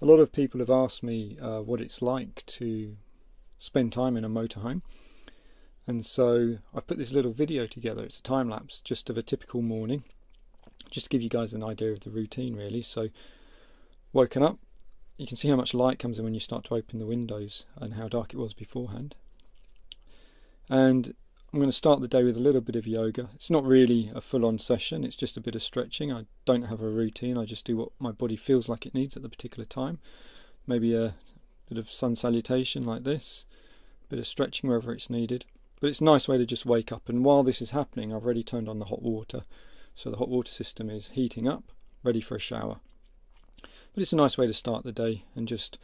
A lot of people have asked me what it's like to spend time in a motorhome, and so I've put this little video together. It's a time lapse just of a typical morning, just to give you guys an idea of the routine really. So woken up, you can see how much light comes in when you start to open the windows and how dark it was beforehand. And I'm going to start the day with a little bit of yoga. It's not really a full-on session, it's just a bit of stretching. I don't have a routine, I just do what my body feels like it needs at the particular time. Maybe a bit of sun salutation like this, a bit of stretching wherever it's needed. But it's a nice way to just wake up, and while this is happening I've already turned on the hot water. So the hot water system is heating up, ready for a shower. But it's a nice way to start the day and just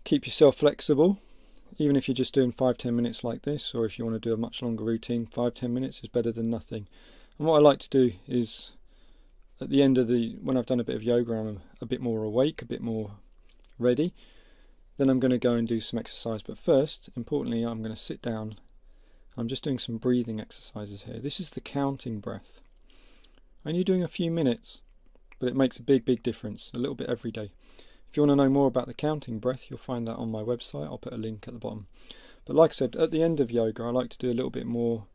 keep yourself flexible. Even if you're just doing 5-10 minutes like this, or if you want to do a much longer routine, 5-10 minutes is better than nothing. And what I like to do is, at the end of when I've done a bit of yoga, I'm a bit more awake, a bit more ready. Then I'm going to go and do some exercise. But first, importantly, I'm going to sit down. I'm just doing some breathing exercises here. This is the counting breath. Only doing a few minutes, but it makes a big difference, a little bit every day. If you want to know more about the counting breath, you'll find that on my website. I'll put a link at the bottom. But like I said, at the end of yoga, I like to do a little bit more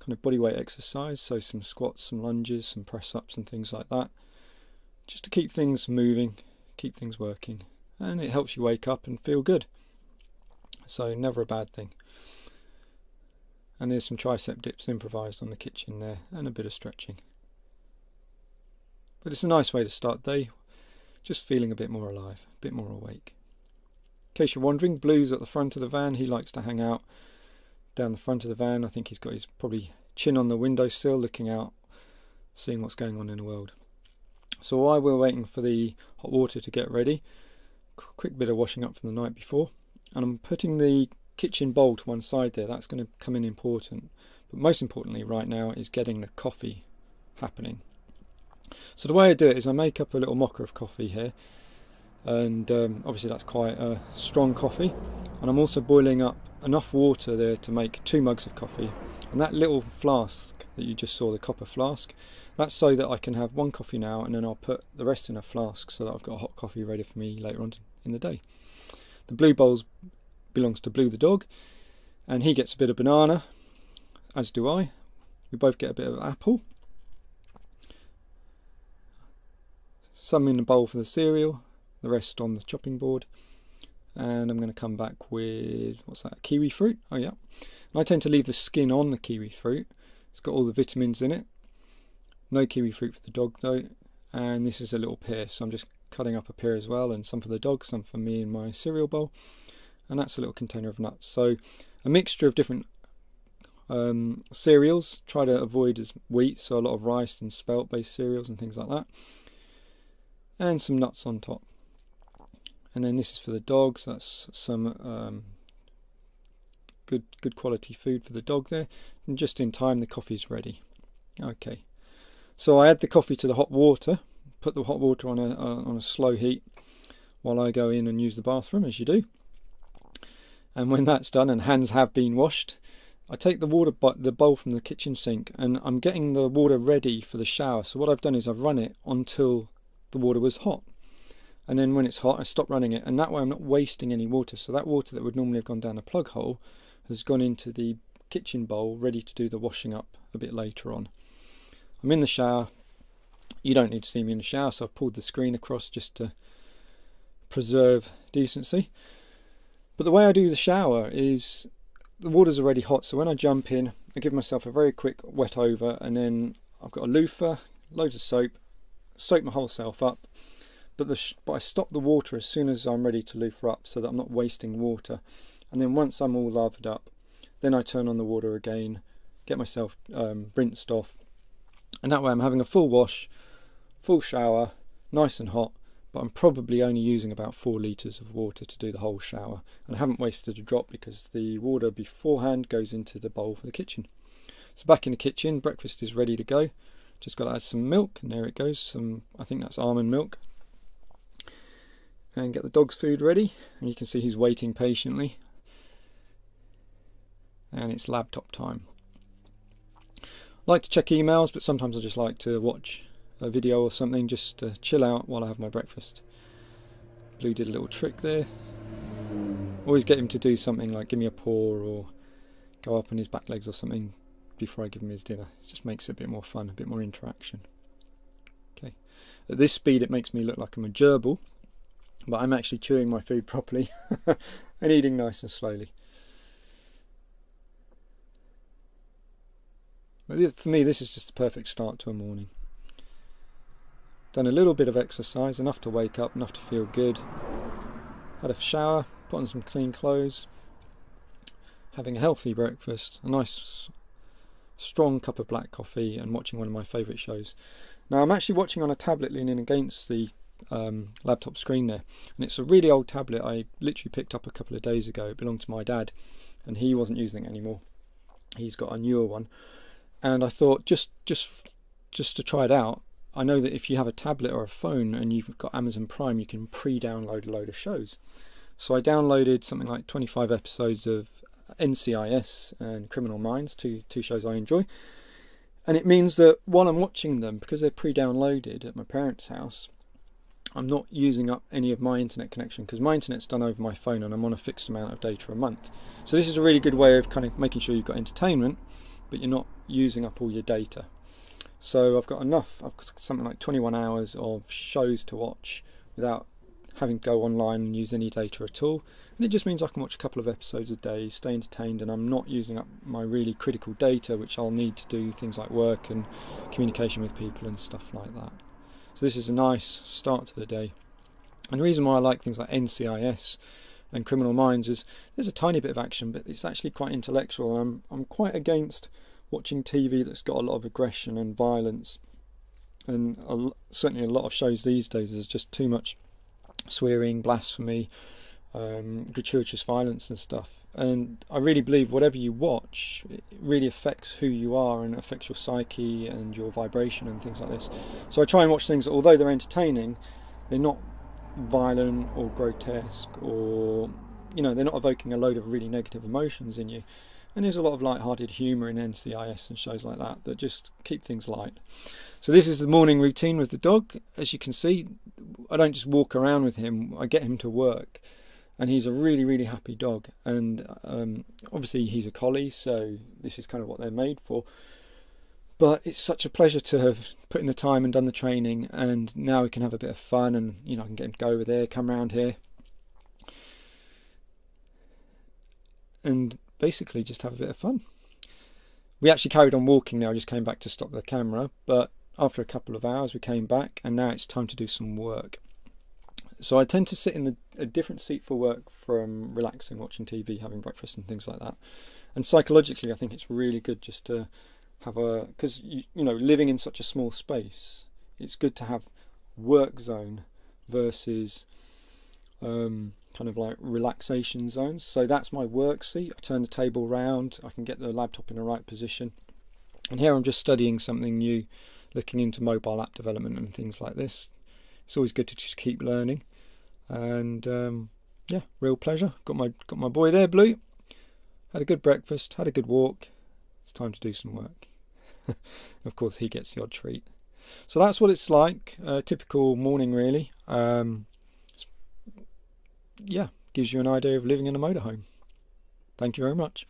kind of bodyweight exercise, so some squats, some lunges, some press-ups and things like that, just to keep things moving, keep things working, and it helps you wake up and feel good. So never a bad thing. And there's some tricep dips improvised on the kitchen there, and a bit of stretching. But it's a nice way to start the day, just feeling a bit more alive, a bit more awake. In case you're wondering, Blue's at the front of the van. He likes to hang out down the front of the van. I think he's got his probably chin on the windowsill, looking out, seeing what's going on in the world. So while we're waiting for the hot water to get ready, quick bit of washing up from the night before, and I'm putting the kitchen bowl to one side there. That's going to come in important. But most importantly right now is getting the coffee happening. So the way I do it is I make up a little mocha of coffee here, and obviously that's quite a strong coffee, and I'm also boiling up enough water there to make 2 mugs of coffee. And that little flask that you just saw, the copper flask, that's so that I can have 1 coffee now, and then I'll put the rest in a flask so that I've got hot coffee ready for me later on in the day. The blue bowl belongs to Blue the dog, and he gets a bit of banana, as do I. We both get a bit of apple. Some in the bowl for the cereal, the rest on the chopping board, and I'm going to come back with, what's that, kiwi fruit? Oh yeah. And I tend to leave the skin on the kiwi fruit. It's got all the vitamins in it. No kiwi fruit for the dog though, and this is a little pear, so I'm just cutting up a pear as well, and some for the dog, some for me in my cereal bowl, and that's a little container of nuts. So a mixture of different cereals. Try to avoid as wheat, so a lot of rice and spelt based cereals and things like that, and some nuts on top. And then this is for the dogs. That's some good quality food for the dog there. And just in time the coffee's ready. Okay, so I add the coffee to the hot water, put the hot water on a slow heat while I go in and use the bathroom, as you do. And when that's done and hands have been washed, I take the bowl from the kitchen sink, and I'm getting the water ready for the shower. So what I've done is I've run it until the water was hot, and then when it's hot I stop running it, and that way I'm not wasting any water. So that water that would normally have gone down the plug hole has gone into the kitchen bowl, ready to do the washing up a bit later on. I'm in the shower. You don't need to see me in the shower, so I've pulled the screen across just to preserve decency. But the way I do the shower is the water's already hot, so when I jump in I give myself a very quick wet over, and then I've got a loofah, loads of soap, soak my whole self up, but I stop the water as soon as I'm ready to loofah up, so that I'm not wasting water. And then once I'm all lathered up, then I turn on the water again, get myself rinsed off, and that way I'm having a full wash, full shower, nice and hot, but I'm probably only using about 4 litres of water to do the whole shower, and I haven't wasted a drop because the water beforehand goes into the bowl for the kitchen. So back in the kitchen, breakfast is ready to go. Just got to add some milk, and there it goes, I think that's almond milk. And get the dog's food ready, and you can see he's waiting patiently. And it's laptop time. I like to check emails, but sometimes I just like to watch a video or something just to chill out while I have my breakfast. Blue did a little trick there. Always get him to do something like give me a paw or go up on his back legs or something before I give him his dinner. It just makes it a bit more fun, a bit more interaction. Okay. At this speed it makes me look like I'm a gerbil, but I'm actually chewing my food properly and eating nice and slowly. But for me, this is just a perfect start to a morning. Done a little bit of exercise, enough to wake up, enough to feel good. Had a shower, put on some clean clothes, having a healthy breakfast, a nice strong cup of black coffee, and watching one of my favourite shows. Now I'm actually watching on a tablet leaning against the laptop screen there, and it's a really old tablet I literally picked up a couple of days ago. It belonged to my dad and he wasn't using it anymore. He's got a newer one, and I thought just to try it out, I know that if you have a tablet or a phone and you've got Amazon Prime, you can pre-download a load of shows. So I downloaded something like 25 episodes of NCIS and Criminal Minds, two shows I enjoy. And it means that while I'm watching them, because they're pre-downloaded at my parents' house, I'm not using up any of my internet connection, because my internet's done over my phone and I'm on a fixed amount of data a month. So this is a really good way of kind of making sure you've got entertainment, but you're not using up all your data. So I've got something like 21 hours of shows to watch without having to go online and use any data at all. And it just means I can watch a couple of episodes a day, stay entertained, and I'm not using up my really critical data, which I'll need to do things like work and communication with people and stuff like that. So this is a nice start to the day. And the reason why I like things like NCIS and Criminal Minds is there's a tiny bit of action, but it's actually quite intellectual. I'm quite against watching TV that's got a lot of aggression and violence, and certainly a lot of shows these days there's just too much swearing, blasphemy, gratuitous violence and stuff. And I really believe whatever you watch, it really affects who you are and affects your psyche and your vibration and things like this. So I try and watch things that, although they're entertaining, they're not violent or grotesque, or they're not evoking a load of really negative emotions in you. And there's a lot of light-hearted humour in NCIS and shows like that just keep things light. So this is the morning routine with the dog. As you can see, I don't just walk around with him, I get him to work. And he's a really, really happy dog. And obviously he's a collie, so this is kind of what they're made for. But it's such a pleasure to have put in the time and done the training, and now we can have a bit of fun, and I can get him to go over there, come around here. And basically just have a bit of fun. We actually carried on walking now. I just came back to stop the camera, but after a couple of hours we came back, and now it's time to do some work. So I tend to sit in a different seat for work from relaxing, watching TV, having breakfast and things like that. And psychologically I think it's really good just to have because living in such a small space, it's good to have work zone versus kind of like relaxation zones. So that's my work seat. I turn the table round, I can get the laptop in the right position, and here I'm just studying something new, looking into mobile app development and things like this. It's always good to just keep learning, and yeah, real pleasure. Got my boy there, Blue. Had a good breakfast, had a good walk. It's time to do some work. Of course he gets the odd treat. So that's what it's like, a typical morning really. Yeah, gives you an idea of living in a motorhome. Thank you very much.